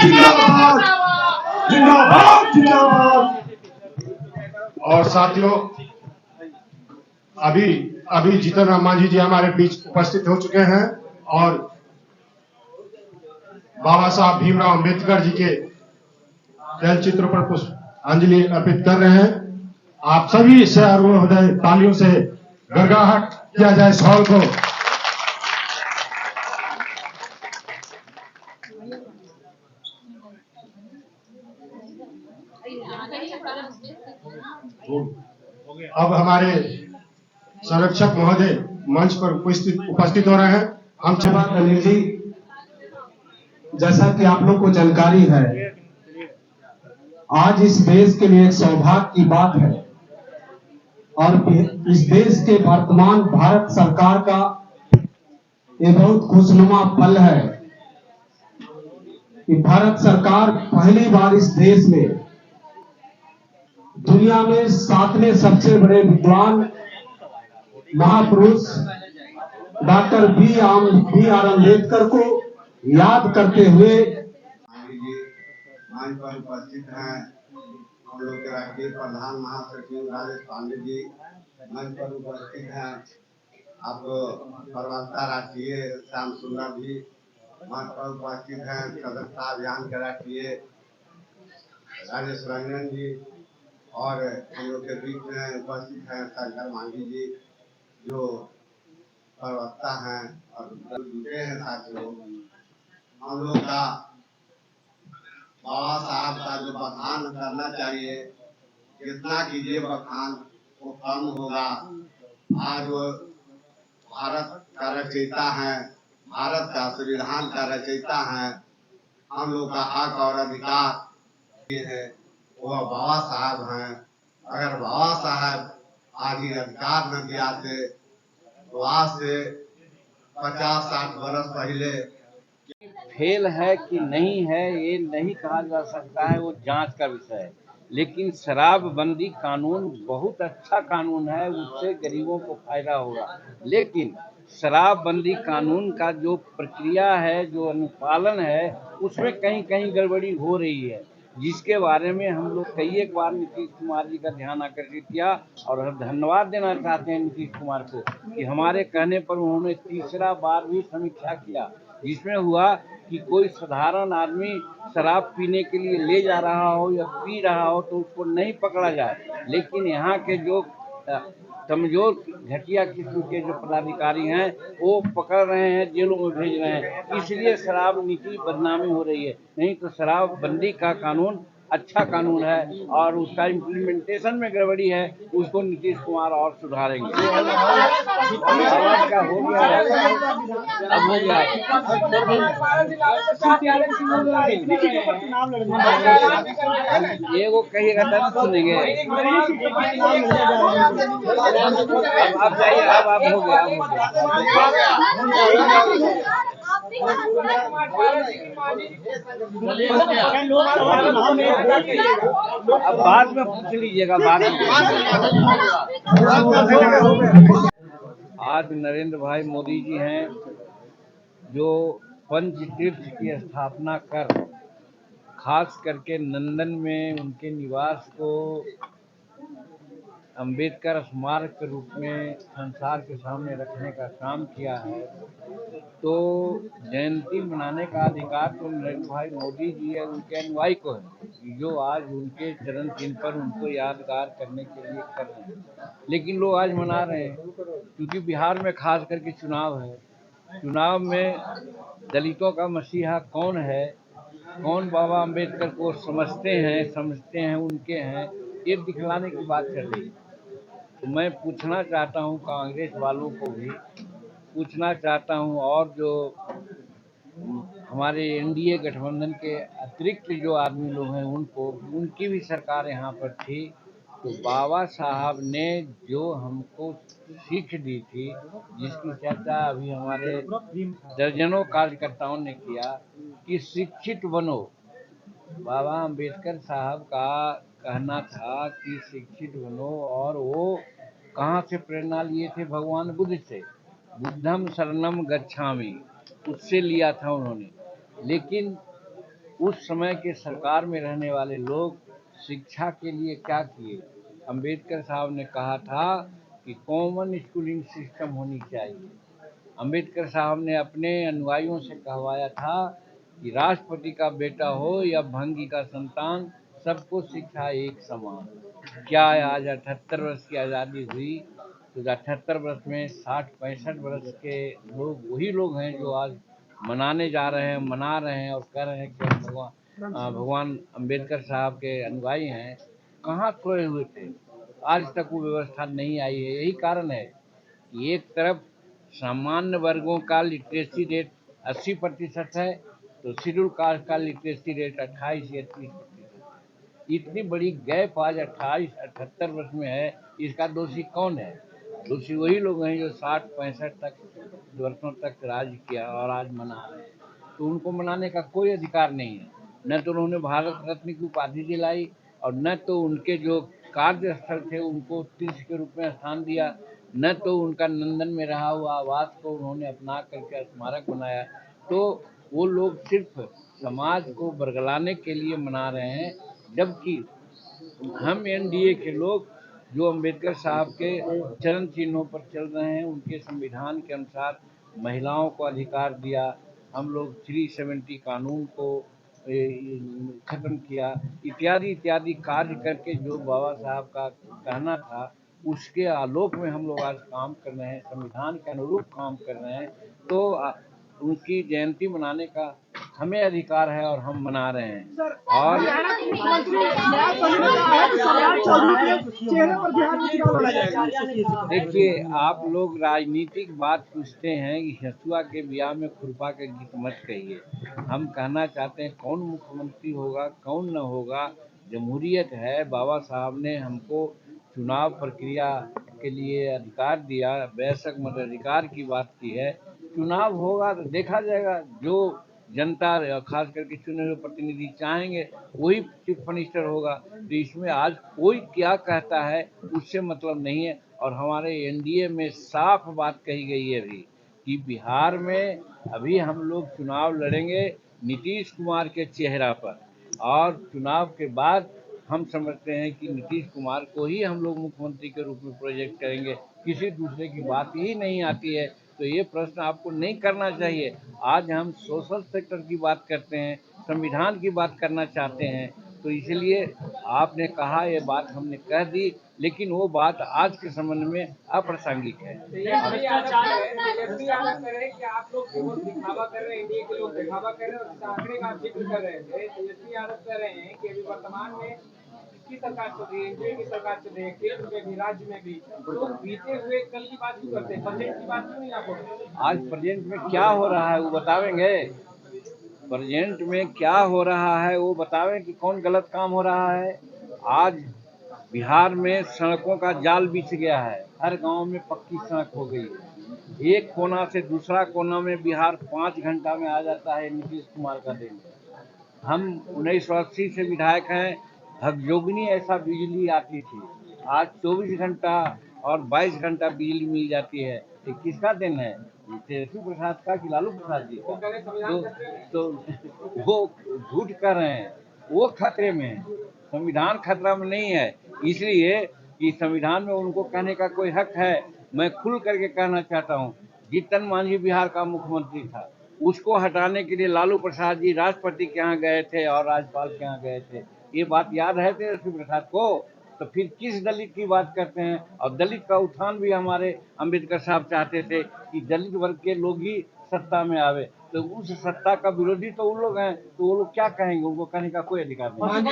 जिंदाबाद जिंदाबाद जिंदाबाद। और साथियों, अभी जीतन राम मांझी जी हमारे बीच उपस्थित हो चुके हैं और बाबा साहब भीमराव अंबेडकर जी के तैल चित्र पर पुष्पांजलि अर्पित कर रहे हैं। आप सभी से हृदय तालियों से गड़गड़ाहट किया जाए इस हॉल को। अब हमारे संरक्षक महोदय मंच पर उपस्थित हो रहे हैं। हम अनिल जी, जैसा कि आप लोग को जानकारी है, आज इस देश के लिए एक सौभाग्य की बात है और इस देश के वर्तमान भारत सरकार का ये बहुत खुशनुमा पल है कि भारत सरकार पहली बार इस देश में दुनिया में 7वें सबसे बड़े विद्वान महापुरुष डॉक्टर बी.आर. अम्बेडकर को याद करते हुए मंच पर उपस्थित हैं। हम लोग के राष्ट्रीय प्रधान महासचिव राजेश पांडे जी मंच पर उपस्थित हैं। आप प्रवक्ता राष्ट्रीय श्याम सुंदर जी मंच पर उपस्थित हैं। सदस्यता अभियान के राष्ट्रीय राजेश रंजन जी और हम लोग के बीच में उपस्थित हैं शंकर मांझी जी जो प्रवक्ता हैं और जुटे हैं। साथियों, हम लोग का बाबा साहब का जो बखान करना चाहिए, जितना कीजिए बखान वो कम होगा। आज वो भारत का रचयिता है, भारत का संविधान का रचयिता है। हम लोग का हक और अधिकार ये है वह बाबा साहब हैं। अगर बाबा साहब आज ये अधिकार न दियाते तो आज से 50-60 वर्ष पहले फेल है कि नहीं है ये नहीं कहा जा सकता है, वो जांच का विषय है। लेकिन शराबबंदी कानून बहुत अच्छा कानून है, उससे गरीबों को फायदा होगा। लेकिन शराबबंदी कानून का जो प्रक्रिया है, जो अनुपालन है, उसमें कहीं कहीं गड़बड़ी हो रही है, जिसके बारे में हम लोग कई एक बार नीतीश कुमार जी का ध्यान आकर्षित किया। और हम धन्यवाद देना चाहते हैं नीतीश कुमार को कि हमारे कहने पर उन्होंने तीसरा बार भी समीक्षा किया, जिसमें हुआ कि कोई साधारण आदमी शराब पीने के लिए ले जा रहा हो या पी रहा हो तो उसको नहीं पकड़ा जाए। लेकिन यहाँ के जो कमजोर घटिया किस्म के जो पदाधिकारी हैं वो पकड़ रहे हैं, जेलों में भेज रहे हैं। इसलिए शराब नीति बदनामी हो रही है। नहीं तो शराबबंदी का कानून अच्छा कानून है और उसका इम्प्लीमेंटेशन में गड़बड़ी है, उसको नीतीश कुमार और सुधारेंगे। आवाज का हो गया, अब हो गया। ये वो कहिएगा तब सुनेंगे। अब जाइए, अब हो गया, अब बाद में पूछ लीजिएगा, बाद में। आज नरेंद्र भाई मोदी जी हैं जो पंचतीर्थ की स्थापना कर खास करके नंदन में उनके निवास को अंबेडकर स्मारक के रूप में संसार के सामने रखने का काम किया है। तो जयंती मनाने का अधिकार तो नरेंद्र भाई मोदी जी और उनके अनुयायी को है, जो आज उनके चरण चिन्ह पर उनको यादगार करने के लिए कर रहे हैं। लेकिन लोग आज मना रहे हैं क्योंकि बिहार में खास करके चुनाव है। चुनाव में दलितों का मसीहा कौन है, कौन बाबा अंबेडकर को समझते हैं उनके हैं, ये दिखलाने की बात चल रही है। तो मैं पूछना चाहता हूँ कांग्रेस वालों को भी पूछना चाहता हूँ और जो हमारे एनडीए गठबंधन के अतिरिक्त जो आदमी लोग हैं उनको, उनकी भी सरकार यहाँ पर थी। तो बाबा साहब ने जो हमको सीख दी थी, जिसकी चर्चा अभी हमारे दर्जनों कार्यकर्ताओं ने किया कि शिक्षित बनो। बाबा अंबेडकर साहब का कहना था कि शिक्षित बनो, और वो कहाँ से प्रेरणा लिए थे? भगवान बुद्ध से, बुद्धम शरणम गच्छामि, उससे लिया था उन्होंने। लेकिन उस समय के सरकार में रहने वाले लोग शिक्षा के लिए क्या किए। अंबेडकर साहब ने कहा था कि कॉमन स्कूलिंग सिस्टम होनी चाहिए। अंबेडकर साहब ने अपने अनुयायियों से कहवाया था कि राष्ट्रपति का बेटा हो या भंगी का संतान, सबको शिक्षा एक समान। क्या आज 78 वर्ष की आज़ादी हुई तो 78 वर्ष में 60-65 वर्ष के लोग वही लोग हैं जो आज मना रहे हैं और कह रहे हैं कि हम भगवान अंबेडकर साहब के अनुयायी हैं। कहाँ खोए हुए थे, आज तक वो व्यवस्था नहीं आई है। यही कारण है कि एक तरफ सामान्य वर्गों का लिटरेसी रेट 80% है तो शेड्यूल कास्ट का लिटरेसी रेट 28 या 30%। इतनी बड़ी गैप आज 78 वर्ष में है। इसका दोषी कौन है? दोषी वही लोग हैं जो 60-65 वर्षों तक राज किया और आज मना रहे हैं। तो उनको मनाने का कोई अधिकार नहीं है। न तो उन्होंने भारत रत्न की उपाधि दिलाई और न तो उनके जो कार्यस्थल थे उनको तीर्थ के रूप में स्थान दिया, न तो उनका लंदन में रहा हुआ आवास को उन्होंने अपना करके स्मारक बनाया। तो वो लोग सिर्फ समाज को बरगलाने के लिए मना रहे हैं, जबकि हम एनडीए के लोग जो अंबेडकर साहब के चरण चिन्हों पर चल रहे हैं, उनके संविधान के अनुसार महिलाओं को अधिकार दिया, हम लोग 370 कानून को खत्म किया, इत्यादि इत्यादि कार्य करके जो बाबा साहब का कहना था उसके आलोक में हम लोग आज काम कर रहे हैं, संविधान के अनुरूप काम कर रहे हैं। तो उनकी जयंती मनाने का हमें अधिकार है और हम मना रहे हैं। और देखिए, आप लोग राजनीतिक बात पूछते हैं कि हसुआ के ब्याह में खुरपा के गीत मत कहिए। हम कहना चाहते हैं कौन मुख्यमंत्री होगा कौन न होगा, जमहूरियत है। बाबा साहब ने हमको चुनाव प्रक्रिया के लिए अधिकार दिया, बेशक मताधिकार की बात की है। चुनाव होगा तो देखा जाएगा, जो जनता खास करके चुने हुए प्रतिनिधि चाहेंगे वही चीफ मिनिस्टर होगा। तो इसमें आज कोई क्या कहता है उससे मतलब नहीं है। और हमारे एनडीए में साफ बात कही गई है अभी कि बिहार में अभी हम लोग चुनाव लड़ेंगे नीतीश कुमार के चेहरा पर, और चुनाव के बाद हम समझते हैं कि नीतीश कुमार को ही हम लोग मुख्यमंत्री के रूप में प्रोजेक्ट करेंगे। किसी दूसरे की बात ही नहीं आती है। तो ये प्रश्न आपको नहीं करना चाहिए। आज हम सोशल सेक्टर की बात करते हैं, संविधान की बात करना चाहते हैं, तो इसलिए आपने कहा ये बात हमने कह दी, लेकिन वो बात आज के संबंध में अप्रासंगिक है। तेजस्वी यादव कह रहे हैं कि आप लोग केवल दिखावा कर रहे हैं, इंडिया के लोग दिखावा कर रहे हैं और इस आंकड़े का आप जिक्र कर रहे थे। तेजस्वी यादव कह रहे हैं कि अभी वर्तमान में किसकी सरकार चल रही है, एनडीए की सरकार चल रही है, केंद्र में भी राज्य में भी। तो बीते हुए कल की बात क्यों करते हैं, प्रेजेंट की बात क्यों नहीं आप बोलते? आज प्रेजेंट में क्या हो रहा है वो बतावेंगे? प्रेजेंट में क्या हो रहा है वो बतावें कि कौन गलत काम हो रहा है। आज बिहार में सड़कों का जाल बिछ गया है, हर गांव में पक्की सड़क हो गई है। एक कोना से दूसरा कोना में बिहार 5 घंटा में आ जाता है, नीतीश कुमार का देन। हम 1980 से विधायक हैं, हकजोगनी ऐसा बिजली आती थी, आज 24 घंटा और 22 घंटा बिजली मिल जाती है। ये किसका दिन है? तेजस्वी प्रसाद का कि लालू प्रसाद जी का? तो वो झूठ कर रहे हैं, वो खतरे में है, संविधान खतरा में नहीं है। इसलिए कि संविधान में उनको कहने का कोई हक है। मैं खुल करके कहना चाहता हूँ, जीतन मांझी बिहार का मुख्यमंत्री था, उसको हटाने के लिए लालू प्रसाद जी राष्ट्रपति के यहाँ गए थे और राज्यपाल के यहाँ गए थे। ये बात याद है तेजस्वी प्रसाद को? तो फिर किस दलित की बात करते हैं? और दलित का उत्थान भी हमारे अंबेडकर साहब चाहते थे कि दलित वर्ग के लोग ही सत्ता में आवे। तो उस सत्ता का विरोधी तो वो लोग हैं, तो वो लोग क्या कहेंगे? उनको कहने का कोई अधिकार नहीं।